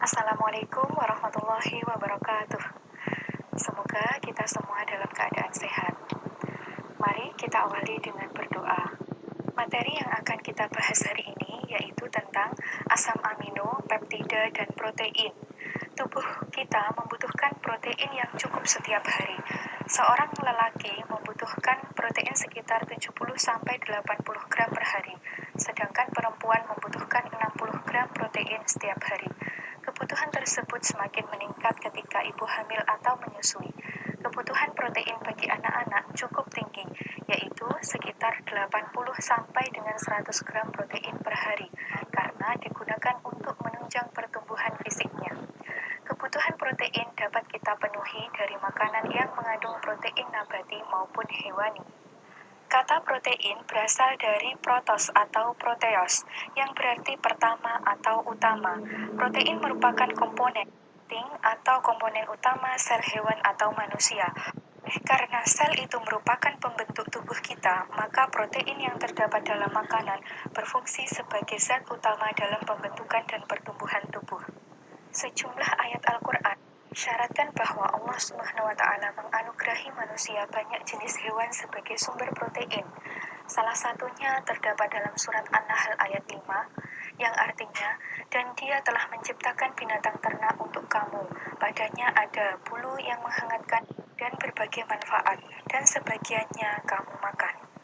Assalamualaikum warahmatullahi wabarakatuh. Semoga kita semua dalam keadaan sehat. Mari kita awali dengan berdoa. Materi yang akan kita bahas hari ini yaitu tentang asam amino, peptida, dan protein. Tubuh kita membutuhkan protein yang cukup setiap hari. Seorang lelaki membutuhkan protein sekitar 70-80 gram per hari, sedangkan perempuan membutuhkan 60 gram protein setiap hari. Kebutuhan tersebut semakin meningkat ketika ibu hamil atau menyusui. Kebutuhan protein bagi anak-anak cukup tinggi, yaitu sekitar 80-100 gram protein per hari, karena digunakan untuk menunjang pertumbuhan fisiknya. Kebutuhan protein dapat kita penuhi dari makanan yang mengandung protein nabati maupun hewani. Kata protein berasal dari protos atau proteos, yang berarti pertama atau utama. Protein merupakan komponen penting atau komponen utama sel hewan atau manusia. Karena sel itu merupakan pembentuk tubuh kita, maka protein yang terdapat dalam makanan berfungsi sebagai zat utama dalam pembentukan dan pertumbuhan tubuh. Sejumlah ayat Al-Quran syaratkan bahwa Allah SWT menganugerahi manusia banyak jenis hewan sebagai sumber protein. Salah satunya terdapat dalam surat An-Nahl ayat 5, yang artinya, dan dia telah menciptakan binatang ternak untuk kamu. Padanya ada bulu yang menghangatkan dan berbagai manfaat, dan sebagiannya kamu makan.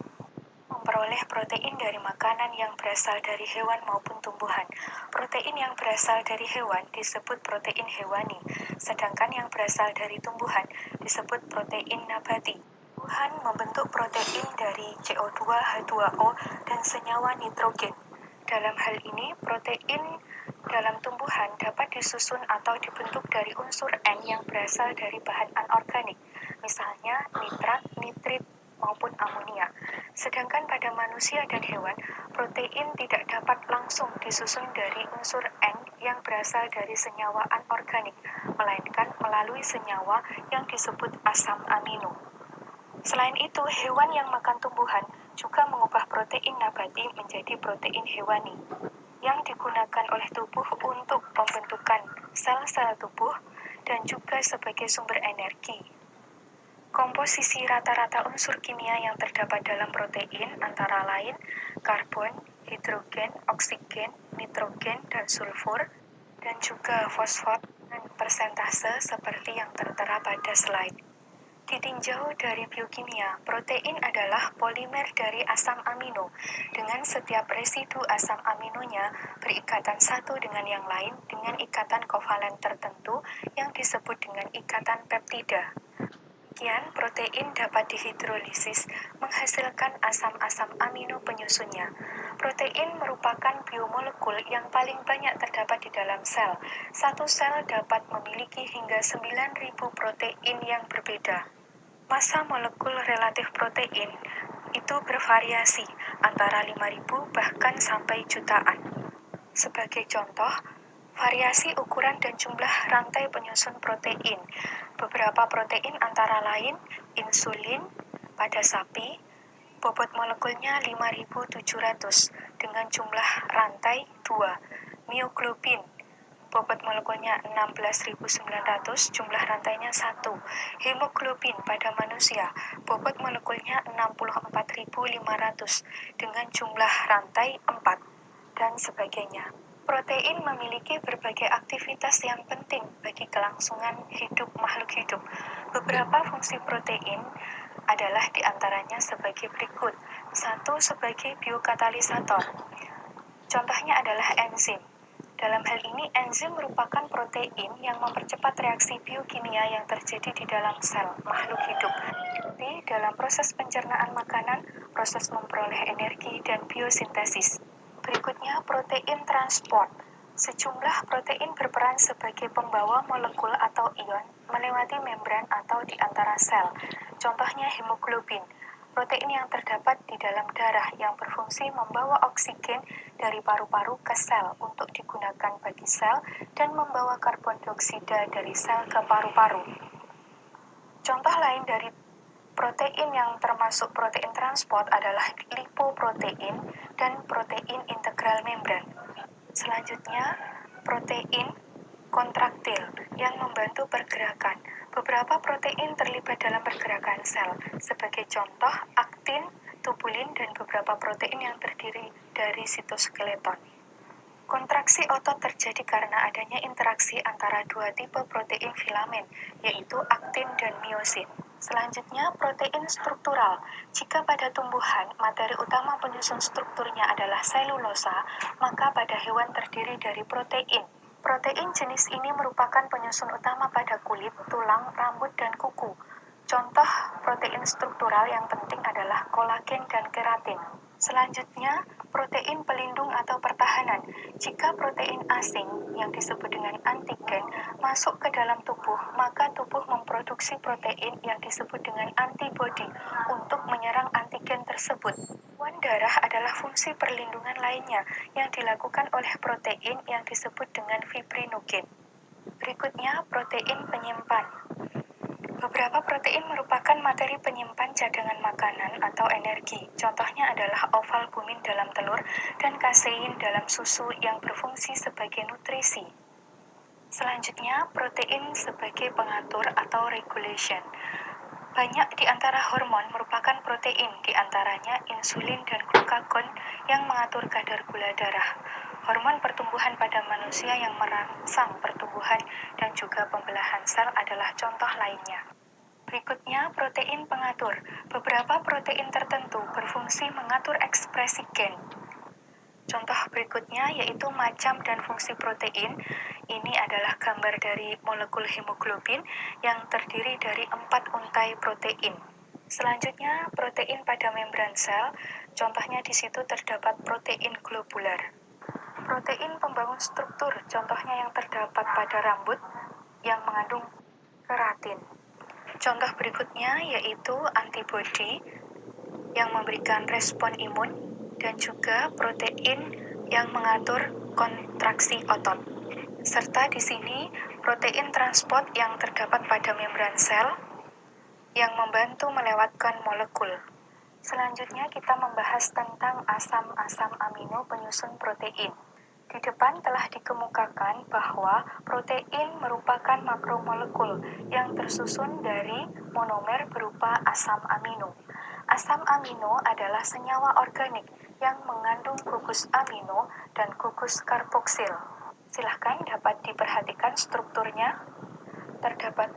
Memperoleh protein dari makanan yang berasal dari hewan maupun tumbuhan. Protein yang berasal dari hewan disebut protein hewani, sedangkan yang berasal dari tumbuhan disebut protein nabati. Tumbuhan membentuk protein dari CO2, H2O, dan senyawa nitrogen. Dalam hal ini, protein dalam tumbuhan dapat disusun atau dibentuk dari unsur N yang berasal dari bahan anorganik, misalnya nitrat, nitrit, maupun amonia. Sedangkan pada manusia dan hewan, protein tidak dapat langsung disusun dari unsur N yang berasal dari senyawa anorganik, melainkan melalui senyawa yang disebut asam amino. Selain itu, hewan yang makan tumbuhan juga mengubah protein nabati menjadi protein hewani, yang digunakan oleh tubuh untuk pembentukan sel-sel tubuh dan juga sebagai sumber energi. Komposisi rata-rata unsur kimia yang terdapat dalam protein antara lain karbon, hidrogen, oksigen, nitrogen, dan sulfur, dan juga fosfor dan persentase seperti yang tertera pada slide. Ditinjau dari biokimia, protein adalah polimer dari asam amino, dengan setiap residu asam aminonya berikatan satu dengan yang lain dengan ikatan kovalen tertentu yang disebut dengan ikatan peptida. Demikian, protein dapat dihidrolisis menghasilkan asam-asam amino penyusunnya. Protein merupakan biomolekul yang paling banyak terdapat di dalam sel. Satu sel dapat memiliki hingga 9.000 protein yang berbeda. Massa molekul relatif protein itu bervariasi antara 5.000 bahkan sampai jutaan. Sebagai contoh, variasi ukuran dan jumlah rantai penyusun protein. Beberapa protein antara lain insulin pada sapi, bobot molekulnya 5.700 dengan jumlah rantai 2. Mioglobin, bobot molekulnya 16.900, jumlah rantainya 1. Hemoglobin pada manusia, bobot molekulnya 64.500 dengan jumlah rantai 4. Dan sebagainya. Protein memiliki berbagai aktivitas yang penting bagi kelangsungan hidup makhluk hidup. Beberapa fungsi protein adalah diantaranya sebagai berikut. 1. Sebagai biokatalisator. Contohnya adalah enzim. Dalam hal ini, enzim merupakan protein yang mempercepat reaksi biokimia yang terjadi di dalam sel makhluk hidup. Seperti dalam proses pencernaan makanan, proses memperoleh energi, dan biosintesis. Berikutnya, protein transport. Sejumlah protein berperan sebagai pembawa molekul atau ion melewati membran atau di antara sel. Contohnya hemoglobin, protein yang terdapat di dalam darah yang berfungsi membawa oksigen dari paru-paru ke sel untuk digunakan bagi sel dan membawa karbon dioksida dari sel ke paru-paru. Contoh lain dari protein yang termasuk protein transport adalah lipoprotein dan protein integral membran. Selanjutnya, protein kontraktil yang membantu pergerakan. Beberapa protein terlibat dalam pergerakan sel. Sebagai contoh, aktin, tubulin, dan beberapa protein yang terdiri dari sitoskeleton. Kontraksi otot terjadi karena adanya interaksi antara dua tipe protein filamen, yaitu aktin dan miosin. Selanjutnya, protein struktural. Jika pada tumbuhan, materi utama penyusun strukturnya adalah selulosa, maka pada hewan terdiri dari protein. Protein jenis ini merupakan penyusun utama pada kulit, tulang, rambut, dan kuku. Contoh protein struktural yang penting adalah kolagen dan keratin. Selanjutnya, protein pelindung atau pertahanan. Jika protein asing yang disebut dengan antigen masuk ke dalam tubuh, maka tubuh memproduksi protein yang disebut dengan antibodi untuk menyerang antigen tersebut. Guan darah adalah fungsi perlindungan lainnya yang dilakukan oleh protein yang disebut dengan fibrinogen. Berikutnya, protein penyimpan. Beberapa protein merupakan materi penyimpan cadangan makanan atau energi. Contohnya adalah ovalbumin dalam telur dan kasein dalam susu yang berfungsi sebagai nutrisi. Selanjutnya, protein sebagai pengatur atau regulation. Banyak di antara hormon merupakan protein, di antaranya insulin dan glukagon yang mengatur kadar gula darah. Hormon pertumbuhan pada manusia yang merangsang pertumbuhan dan juga pembelahan sel adalah contoh lainnya. Berikutnya, protein pengatur. Beberapa protein tertentu berfungsi mengatur ekspresi gen. Contoh berikutnya yaitu macam dan fungsi protein. Ini adalah gambar dari molekul hemoglobin yang terdiri dari 4 untai protein. Selanjutnya, protein pada membran sel. Contohnya di situ terdapat protein globular. Protein pembangun struktur, contohnya yang terdapat pada rambut yang mengandung keratin. Contoh berikutnya yaitu antibodi yang memberikan respon imun dan juga protein yang mengatur kontraksi otot. Serta di sini protein transport yang terdapat pada membran sel yang membantu melewatkan molekul. Selanjutnya kita membahas tentang asam-asam amino penyusun protein. Di depan telah dikemukakan bahwa protein merupakan makromolekul yang tersusun dari monomer berupa asam amino. Asam amino adalah senyawa organik yang mengandung gugus amino dan gugus karboksil. Silahkan dapat diperhatikan strukturnya. Terdapat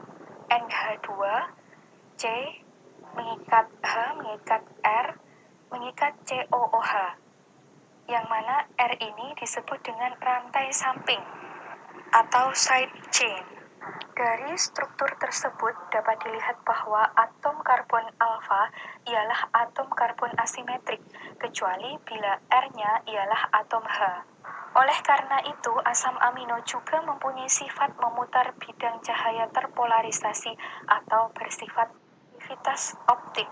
NH2, C, mengikat H, mengikat R, mengikat COOH. Yang mana R ini disebut dengan rantai samping atau side chain. Dari struktur tersebut dapat dilihat bahwa atom karbon alfa ialah atom karbon asimetrik, kecuali bila R-nya ialah atom H. Oleh karena itu, asam amino juga mempunyai sifat memutar bidang cahaya terpolarisasi atau bersifat aktivitas optik.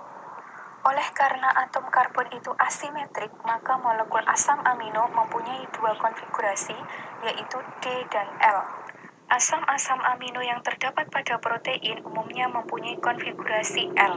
Oleh karena atom karbon itu asimetrik, maka molekul asam amino mempunyai dua konfigurasi, yaitu D dan L. Asam-asam amino yang terdapat pada protein umumnya mempunyai konfigurasi L.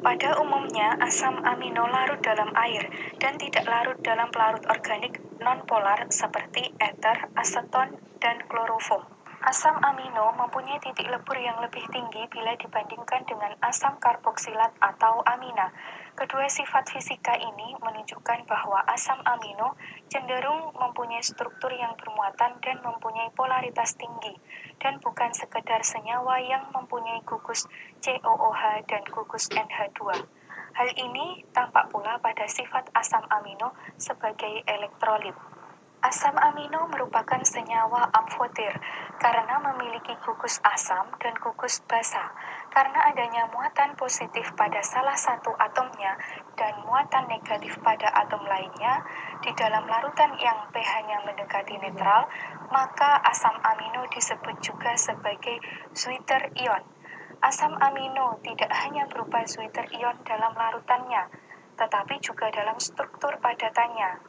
Pada umumnya, asam amino larut dalam air dan tidak larut dalam pelarut organik nonpolar seperti ether, aseton, dan klorofom. Asam amino mempunyai titik lebur yang lebih tinggi bila dibandingkan dengan asam karboksilat atau amina. Kedua sifat fisika ini menunjukkan bahwa asam amino cenderung mempunyai struktur yang bermuatan dan mempunyai polaritas tinggi, dan bukan sekedar senyawa yang mempunyai gugus COOH dan gugus NH2. Hal ini tampak pula pada sifat asam amino sebagai elektrolit. Asam amino merupakan senyawa amfoter karena memiliki gugus asam dan gugus basa. Karena adanya muatan positif pada salah satu atomnya dan muatan negatif pada atom lainnya di dalam larutan yang pH-nya mendekati netral, maka asam amino disebut juga sebagai zwitter ion. Asam amino tidak hanya berupa zwitter ion dalam larutannya, tetapi juga dalam struktur padatannya.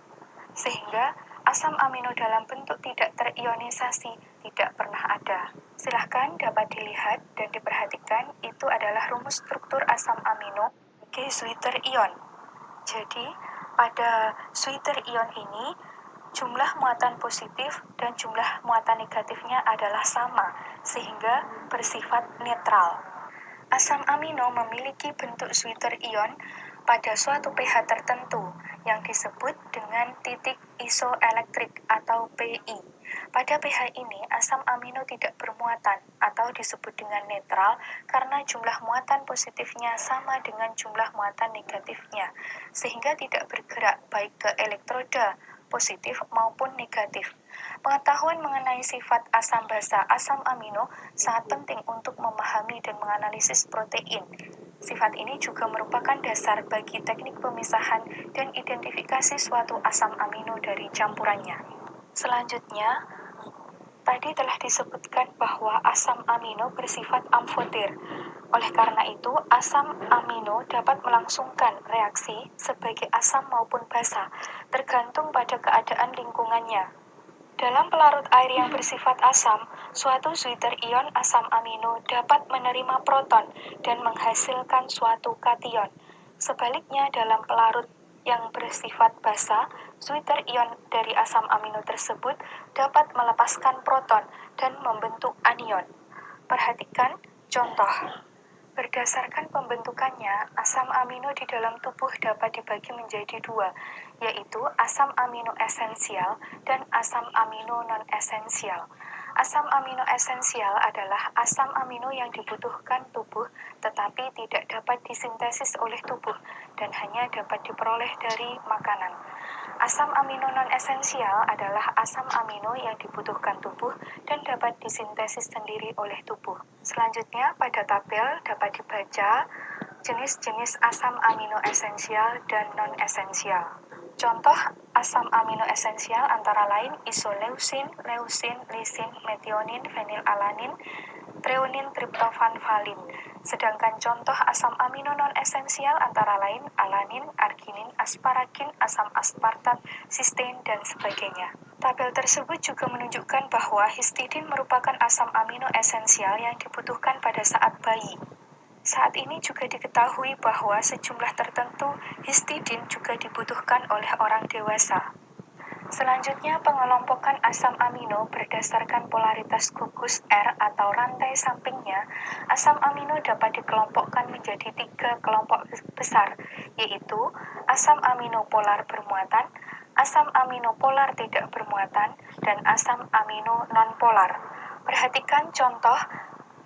Sehingga asam amino dalam bentuk tidak terionisasi tidak pernah ada. Silahkan dapat dilihat dan diperhatikan, itu adalah rumus struktur asam amino sebagai zwitter ion. Jadi, pada zwitter ion ini Jumlah muatan positif dan jumlah muatan negatifnya adalah sama, sehingga bersifat netral. Asam amino memiliki bentuk Zwitter ion pada suatu pH tertentu yang disebut dengan titik isoelektrik atau PI. Pada pH ini, asam amino tidak bermuatan atau disebut dengan netral karena jumlah muatan positifnya sama dengan jumlah muatan negatifnya, sehingga tidak bergerak baik ke elektroda positif maupun negatif. Pengetahuan mengenai sifat asam basa asam amino sangat penting untuk memahami dan menganalisis protein. Sifat ini juga merupakan dasar bagi teknik pemisahan dan identifikasi suatu asam amino dari campurannya. Selanjutnya, tadi telah disebutkan bahwa asam amino bersifat amfoter. Oleh karena itu, asam amino dapat melangsungkan reaksi sebagai asam maupun basa, tergantung pada keadaan lingkungannya. Dalam pelarut air yang bersifat asam, suatu Zwitter ion asam amino dapat menerima proton dan menghasilkan suatu kation. Sebaliknya, dalam pelarut yang bersifat basa, Zwitter ion dari asam amino tersebut dapat melepaskan proton dan membentuk anion. Perhatikan contoh. Berdasarkan pembentukannya, asam amino di dalam tubuh dapat dibagi menjadi dua, yaitu asam amino esensial dan asam amino non-esensial. Asam amino esensial adalah asam amino yang dibutuhkan tubuh tetapi tidak dapat disintesis oleh tubuh dan hanya dapat diperoleh dari makanan. Asam amino non-esensial adalah asam amino yang dibutuhkan tubuh dan dapat disintesis sendiri oleh tubuh. Selanjutnya, pada tabel dapat dibaca jenis-jenis asam amino esensial dan non-esensial. Contoh asam amino esensial antara lain isoleusin, leusin, lisin, metionin, fenilalanin, treonin, triptofan, valin. Sedangkan contoh asam amino non-esensial antara lain alanin, arginin, asparagin, asam aspartat, sistein, dan sebagainya. Tabel tersebut juga menunjukkan bahwa histidin merupakan asam amino esensial yang dibutuhkan pada saat bayi. Saat ini juga diketahui bahwa sejumlah tertentu histidin juga dibutuhkan oleh orang dewasa. Selanjutnya, pengelompokan asam amino berdasarkan polaritas gugus R atau rantai sampingnya. Asam amino dapat dikelompokkan menjadi 3 kelompok besar, yaitu asam amino polar bermuatan, asam amino polar tidak bermuatan, dan asam amino non-polar. Perhatikan contoh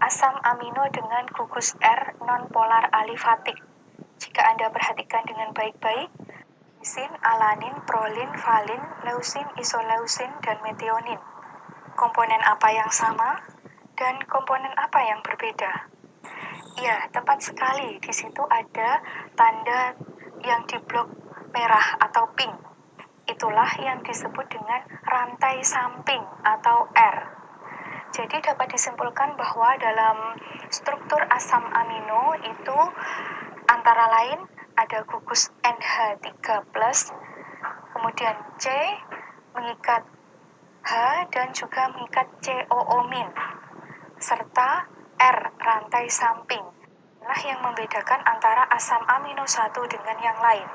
asam amino dengan gugus R non-polar alifatik. Jika Anda perhatikan dengan baik-baik, lisin, alanin, prolin, valin, leusin, isoleusin, dan metionin. Komponen apa yang sama dan komponen apa yang berbeda? Ya, tepat sekali. Di situ ada tanda yang di blok merah atau pink. Itulah yang disebut dengan rantai samping atau R. Jadi dapat disimpulkan bahwa dalam struktur asam amino itu antara lain ada gugus NH3+, kemudian C mengikat H dan juga mengikat COO-, serta R rantai samping. Inilah yang membedakan antara asam amino satu dengan yang lain.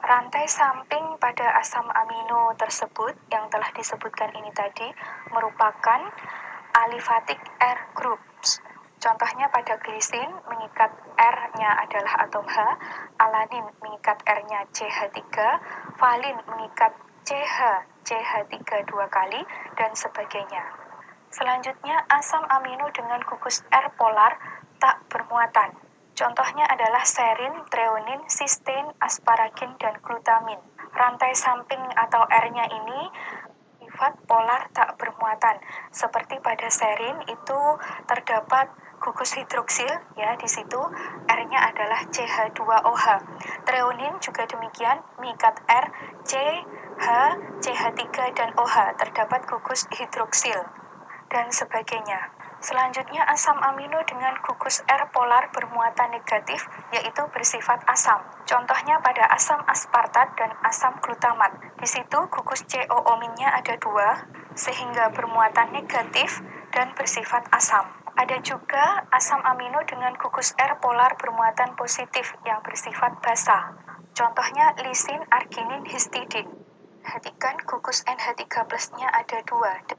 Rantai samping pada asam amino tersebut yang telah disebutkan ini tadi merupakan aliphatic R groups. Contohnya pada glisin, mengikat R-nya adalah atom H, alanin mengikat R-nya CH3, valin mengikat CH3 2 kali, dan sebagainya. Selanjutnya, asam amino dengan gugus R polar tak bermuatan. Contohnya adalah serin, treonin, sistein, asparagin, dan glutamin. Rantai samping atau R-nya ini sifat polar tak bermuatan. Seperti pada serin itu terdapat gugus hidroksil, ya di situ R-nya adalah CH2OH. Treonin juga demikian, mengikat R, CH, CH3 dan OH, terdapat gugus hidroksil dan sebagainya. Selanjutnya asam amino dengan gugus R polar bermuatan negatif, yaitu bersifat asam. Contohnya pada asam aspartat dan asam glutamat. Di situ gugus COO-nya ada 2, sehingga bermuatan negatif dan bersifat asam. Ada juga asam amino dengan gugus R polar bermuatan positif yang bersifat basa. Contohnya lisin, arginin, histidin. Perhatikan gugus NH3+-nya ada 2,